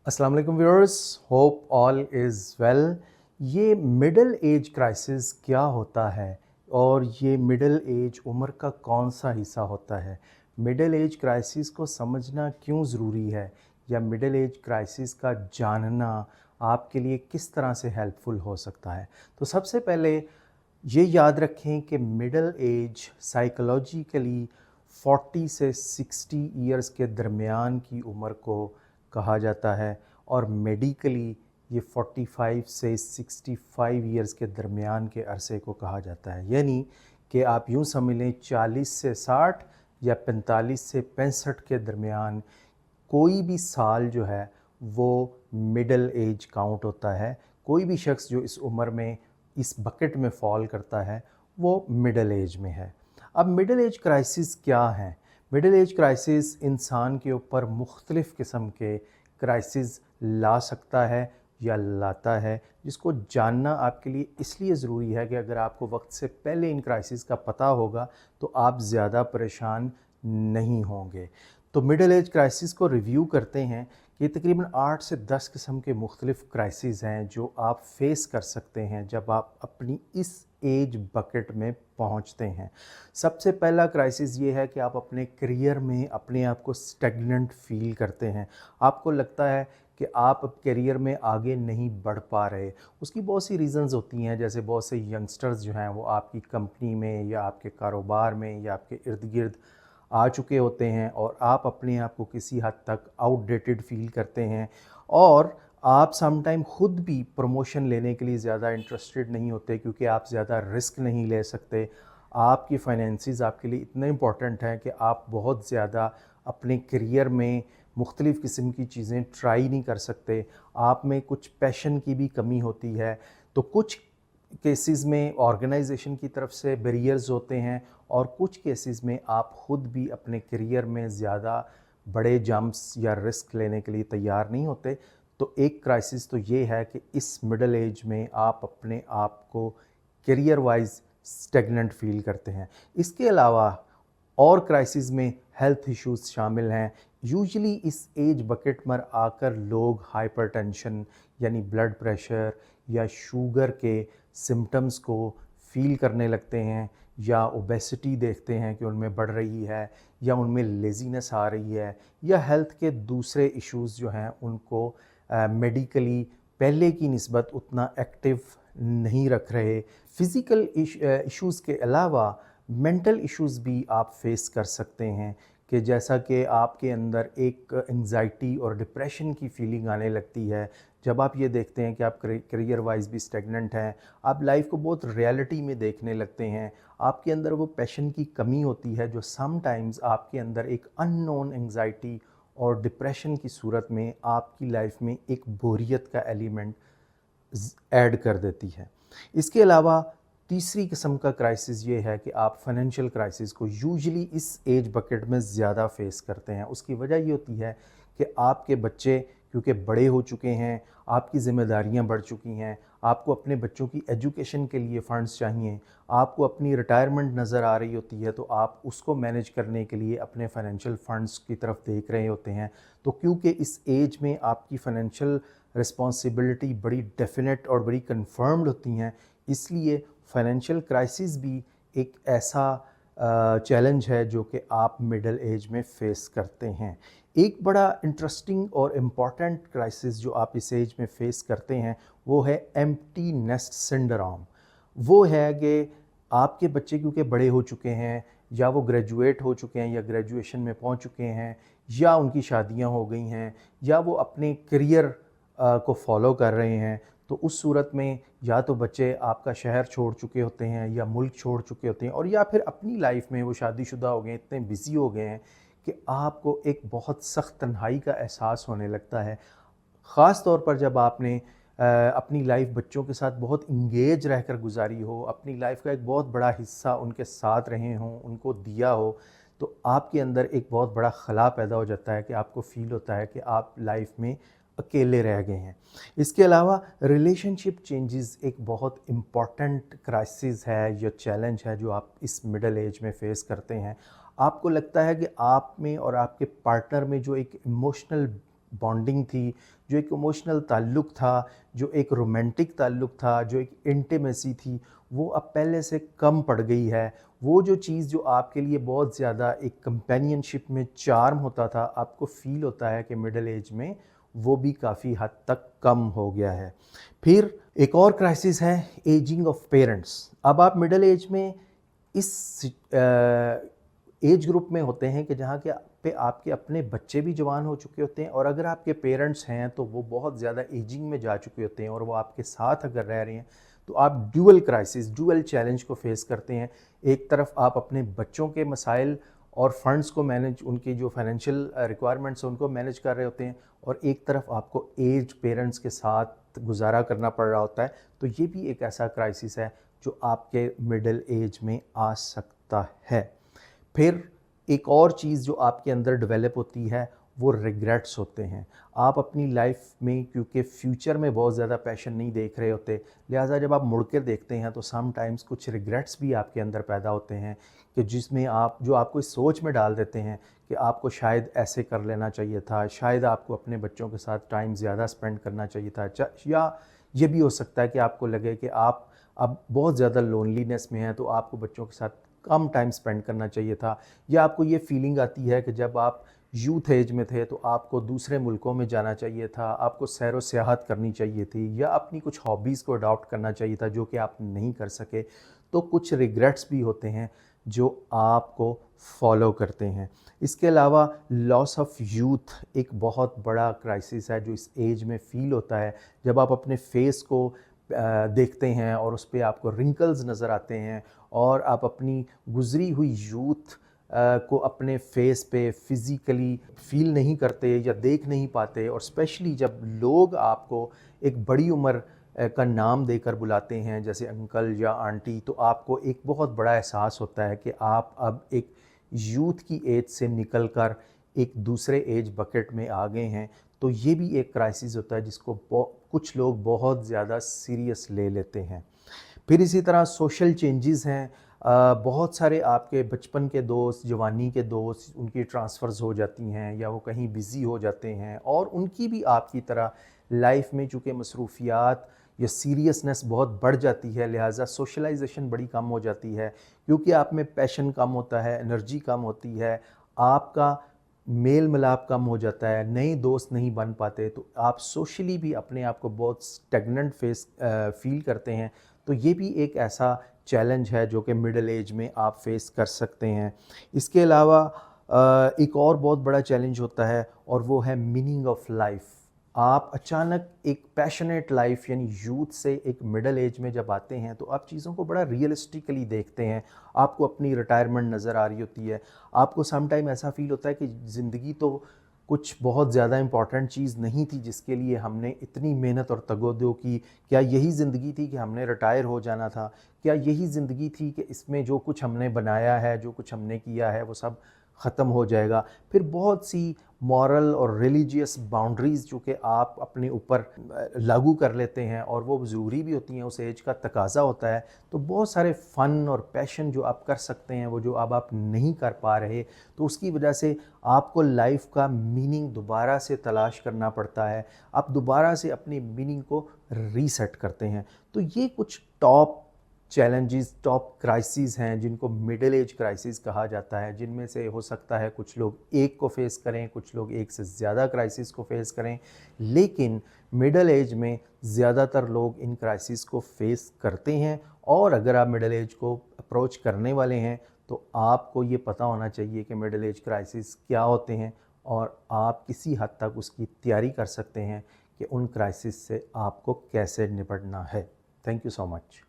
अस्सलाम वालेकुम viewers, hope all is well. ये मिडिल एज क्राइसिस क्या होता है और ये मिडिल एज उम्र का कौन सा हिस्सा होता है? मिडिल एज क्राइसिस को समझना क्यों ज़रूरी है या मिडिल एज क्राइसिस का जानना आपके लिए किस तरह से हेल्पफुल हो सकता है? तो सबसे पहले ये याद रखें कि मिडिल एज साइकोलॉजिकली 40 से 60 इयर्स के दरमियान की उम्र को कहा जाता है और मेडिकली ये 45 से 65 इयर्स के दरमियान के अरसे को कहा जाता है। यानी कि आप यूँ समझ लें 40 से 60 या 45 से 65 के दरमियान कोई भी साल जो है वो मिडिल एज काउंट होता है। कोई भी शख्स जो इस उम्र में इस बकेट में फ़ॉल करता है वो मिडिल एज में है। अब मिडिल एज क्राइसिस क्या है? मिडिल एज क्राइसिस इंसान के ऊपर मुख्तलिफ़ किस्म के क्राइसिस ला सकता है या लाता है, जिसको जानना आपके लिए इसलिए ज़रूरी है कि अगर आपको वक्त से पहले इन क्राइसिस का पता होगा तो आप ज़्यादा परेशान नहीं होंगे। तो मिडिल एज क्राइसिस को रिव्यू करते हैं कि तकरीबन 8 से 10 किस्म के मुख्तलिफ़ क्राइसिस हैं जो आप फेस कर सकते हैं जब आप अपनी इस एज बकेट में पहुंचते हैं। सबसे पहला क्राइसिस ये है कि आप अपने करियर में अपने आप को स्टेगनेंट फील करते हैं। आपको लगता है कि आप अब करियर में आगे नहीं बढ़ पा रहे। उसकी बहुत सी रीज़न्स होती हैं, जैसे बहुत से यंगस्टर्स जो हैं वो आपकी कंपनी में या आपके कारोबार में या आपके इर्द गिर्द आ चुके होते हैं और आप अपने आप को किसी हद तक आउटडेटेड फील करते हैं और आप समटाइम खुद भी प्रमोशन लेने के लिए ज़्यादा इंटरेस्टेड नहीं होते क्योंकि आप ज़्यादा रिस्क नहीं ले सकते। आपकी फाइनेंसिस आपके लिए इतने इम्पॉर्टेंट हैं कि आप बहुत ज़्यादा अपने करियर में मुख्तलिफ़ किस्म की चीज़ें ट्राई नहीं कर सकते। आप में कुछ पैशन की भी कमी होती है। तो कुछ केसेस में ऑर्गेनाइजेशन की तरफ से बैरियर्स होते हैं और कुछ केसेस में आप ख़ुद भी अपने करियर में ज़्यादा बड़े जंप्स या रिस्क लेने के लिए तैयार नहीं होते। तो एक क्राइसिस तो ये है कि इस मिडिल एज में आप अपने आप को करियर वाइज स्टेगनेंट फील करते हैं। इसके अलावा और क्राइसिस में हेल्थ इश्यूज शामिल हैं। यूजुअली इस एज बकेट में आकर लोग हाइपरटेंशन यानी ब्लड प्रेशर या शुगर के सिम्टम्स को फील करने लगते हैं या ओबेसिटी देखते हैं कि उनमें बढ़ रही है या उनमें लेज़ीनेस आ रही है या हेल्थ के दूसरे इश्यूज़ जो हैं उनको मेडिकली पहले की निस्बत उतना एक्टिव नहीं रख रहे। फ़िज़िकल इश्यूज़ के अलावा मेंटल इश्यूज़ भी आप फेस कर सकते हैं कि जैसा कि आपके अंदर एक एंग्ज़ायटी और डिप्रेशन की फीलिंग आने लगती है जब आप ये देखते हैं कि आप करियर वाइज भी स्टेगनेंट हैं। आप लाइफ को बहुत रियलिटी में देखने लगते हैं। आपके अंदर वो पैशन की कमी होती है जो समटाइम्स आपके अंदर एक अननोन एंग्ज़ायटी और डिप्रेशन की सूरत में आपकी लाइफ में एक बोरियत का एलिमेंट ऐड कर देती है। इसके अलावा तीसरी किस्म का क्राइसिस ये है कि आप फाइनेंशियल क्राइसिस को यूजुअली इस एज बकेट में ज़्यादा फेस करते हैं। उसकी वजह ये होती है कि आपके बच्चे क्योंकि बड़े हो चुके हैं, आपकी ज़िम्मेदारियां बढ़ चुकी हैं, आपको अपने बच्चों की एजुकेशन के लिए फ़ंड्स चाहिए, आपको अपनी रिटायरमेंट नज़र आ रही होती है, तो आप उसको मैनेज करने के लिए अपने फाइनेंशियल फ़ंड्स की तरफ देख रहे होते हैं। तो क्योंकि इस एज में आपकी फ़ाइनेंशियल रिस्पॉन्सिबिलिटी बड़ी डेफिनेट और बड़ी कन्फर्म्ड होती हैं, इसलिए फाइनेंशियल क्राइसिस भी एक ऐसा चैलेंज है जो कि आप मिडिल एज में फ़ेस करते हैं। एक बड़ा इंटरेस्टिंग और इम्पॉर्टेंट क्राइसिस जो आप इस एज में फ़ेस करते हैं वो है एम्प्टी नेस्ट सिंड्रोम। वो है कि आपके बच्चे क्योंकि बड़े हो चुके हैं या वो ग्रेजुएट हो चुके हैं या ग्रेजुएशन में पहुंच चुके हैं या उनकी शादियां हो गई हैं या वो अपने करियर को फॉलो कर रहे हैं, तो उस सूरत में या तो बच्चे आपका शहर छोड़ चुके होते हैं या मुल्क छोड़ चुके होते हैं और या फिर अपनी लाइफ में वो शादीशुदा हो गए, इतने बिज़ी हो गए हैं कि आपको एक बहुत सख्त तन्हाई का एहसास होने लगता है। ख़ास तौर पर जब आपने अपनी लाइफ बच्चों के साथ बहुत इंगेज रहकर गुजारी हो, अपनी लाइफ का एक बहुत बड़ा हिस्सा उनके साथ रहे हों, उनको दिया हो, तो आपके अंदर एक बहुत बड़ा खला पैदा हो जाता है कि आपको फ़ील होता है कि आप लाइफ में अकेले रह गए हैं। इसके अलावा रिलेशनशिप चेंजेस एक बहुत इम्पॉर्टेंट क्राइसिस है या चैलेंज है जो आप इस मिडिल एज में फ़ेस करते हैं। आपको लगता है कि आप में और आपके पार्टनर में जो एक इमोशनल बॉन्डिंग थी, जो एक इमोशनल ताल्लुक़ था, जो एक रोमांटिक ताल्लुक़ था, जो एक इंटिमेसी थी, वो अब पहले से कम पड़ गई है। वो जो चीज़ जो आपके लिए बहुत ज़्यादा एक कंपेनियनशिप में चार्म होता था, आपको फ़ील होता है कि मिडल एज में वो भी काफ़ी हद तक कम हो गया है। फिर एक और क्राइसिस है एजिंग ऑफ पेरेंट्स। अब आप मिडल एज में इस एज ग्रुप में होते हैं कि जहाँ के पे आपके अपने बच्चे भी जवान हो चुके होते हैं, और अगर आपके पेरेंट्स हैं तो वो बहुत ज़्यादा एजिंग में जा चुके होते हैं, और वो आपके साथ अगर रह रहे हैं तो आप ड्यूअल क्राइसिस, ड्यूअल चैलेंज को फेस करते हैं। एक तरफ आप अपने बच्चों के मसाइल और फंड्स को मैनेज, उनकी जो फाइनेंशियल रिक्वायरमेंट्स हैं उनको मैनेज कर रहे होते हैं, और एक तरफ आपको एज पेरेंट्स के साथ गुजारा करना पड़ रहा होता है। तो ये भी एक ऐसा क्राइसिस है जो आपके मिडिल एज में आ सकता है। फिर एक और चीज़ जो आपके अंदर डेवलप होती है वो रिग्रेट्स होते हैं। आप अपनी लाइफ में क्योंकि फ्यूचर में बहुत ज़्यादा पैशन नहीं देख रहे होते, लिहाजा जब आप मुड़ कर देखते हैं तो सम टाइम्स कुछ रिग्रेट्स भी आपके अंदर पैदा होते हैं कि जिसमें आप, जो आपको इस सोच में डाल देते हैं कि आपको शायद ऐसे कर लेना चाहिए था, शायद आपको अपने बच्चों के साथ टाइम ज़्यादा स्पेंड करना चाहिए था, या ये भी हो सकता है कि आपको लगे कि आप अब बहुत ज़्यादा लोनलीनेस में हैं तो आपको बच्चों के साथ कम टाइम स्पेंड करना चाहिए था, या आपको ये फीलिंग आती है कि जब आप यूथ एज में थे तो आपको दूसरे मुल्कों में जाना चाहिए था, आपको सैर व सियाहत करनी चाहिए थी, या अपनी कुछ हॉबीज़ को अडॉप्ट करना चाहिए था जो कि आप नहीं कर सके। तो कुछ रिग्रेट्स भी होते हैं जो आपको फॉलो करते हैं। इसके अलावा लॉस ऑफ यूथ एक बहुत बड़ा क्राइसिस है जो इस एज में फ़ील होता है। जब आप अपने फेस को देखते हैं और उस पे आपको रिंकल्स नज़र आते हैं, और आप अपनी गुज़री हुई यूथ को अपने फेस पे फिज़िकली फ़ील नहीं करते या देख नहीं पाते, और स्पेशली जब लोग आपको एक बड़ी उम्र का नाम देकर बुलाते हैं जैसे अंकल या आंटी, तो आपको एक बहुत बड़ा एहसास होता है कि आप अब एक यूथ की एज से निकल कर एक दूसरे एज बकेट में आ गए हैं। तो ये भी एक क्राइसिस होता है जिसको कुछ लोग बहुत ज़्यादा सीरियस ले लेते हैं। फिर इसी तरह सोशल चेंजेस हैं। बहुत सारे आपके बचपन के दोस्त, जवानी के दोस्त, उनकी ट्रांसफ़र्स हो जाती हैं या वो कहीं बिज़ी हो जाते हैं, और उनकी भी आपकी तरह लाइफ में चूँकि मसरूफ़ियात या सीरियसनेस बहुत बढ़ जाती है, लिहाजा सोशलाइजेशन बड़ी कम हो जाती है, क्योंकि आप में पैशन कम होता है, एनर्जी कम होती है, आपका मेल मिलाप कम हो जाता है, नए दोस्त नहीं बन पाते, तो आप सोशली भी अपने आप को बहुत स्टेगनेंट फ़ील करते हैं। तो ये भी एक ऐसा चैलेंज है जो कि मिडिल एज में आप फेस कर सकते हैं। इसके अलावा एक और बहुत बड़ा चैलेंज होता है, और वो है मीनिंग ऑफ लाइफ। आप अचानक एक पैशनेट लाइफ यानी यूथ से एक मिडिल एज में जब आते हैं तो आप चीज़ों को बड़ा रियलिस्टिकली देखते हैं। आपको अपनी रिटायरमेंट नज़र आ रही होती है, आपको सम टाइम ऐसा फ़ील होता है कि ज़िंदगी तो कुछ बहुत ज़्यादा इम्पॉर्टेंट चीज़ नहीं थी जिसके लिए हमने इतनी मेहनत और तगोदो की। क्या यही ज़िंदगी थी कि हमने रिटायर हो जाना था? क्या यही ज़िंदगी थी कि इसमें जो कुछ हमने बनाया है, जो कुछ हमने किया है, वो सब ख़त्म हो जाएगा? फिर बहुत सी मॉरल और रिलीजियस बाउंड्रीज़ जो कि आप अपने ऊपर लागू कर लेते हैं, और वो ज़रूरी भी होती हैं, उस एज का तकाज़ा होता है। तो बहुत सारे फ़न और पैशन जो आप कर सकते हैं, वो जो अब आप नहीं कर पा रहे, तो उसकी वजह से आपको लाइफ का मीनिंग दोबारा से तलाश करना पड़ता है। आप दोबारा से अपनी मीनिंग को रीसेट करते हैं। तो ये कुछ टॉप चैलेंजेस, टॉप क्राइसिस हैं जिनको मिडिल एज क्राइसिस कहा जाता है, जिनमें से हो सकता है कुछ लोग एक को फेस करें, कुछ लोग एक से ज़्यादा क्राइसिस को फेस करें, लेकिन मिडिल एज में ज़्यादातर लोग इन क्राइसिस को फेस करते हैं। और अगर आप मिडिल एज को अप्रोच करने वाले हैं तो आपको ये पता होना चाहिए कि मिडिल एज क्राइसिस क्या होते हैं, और आप किसी हद तक उसकी तैयारी कर सकते हैं कि उन क्राइसिस से आपको कैसे निपटना है। Thank you so much.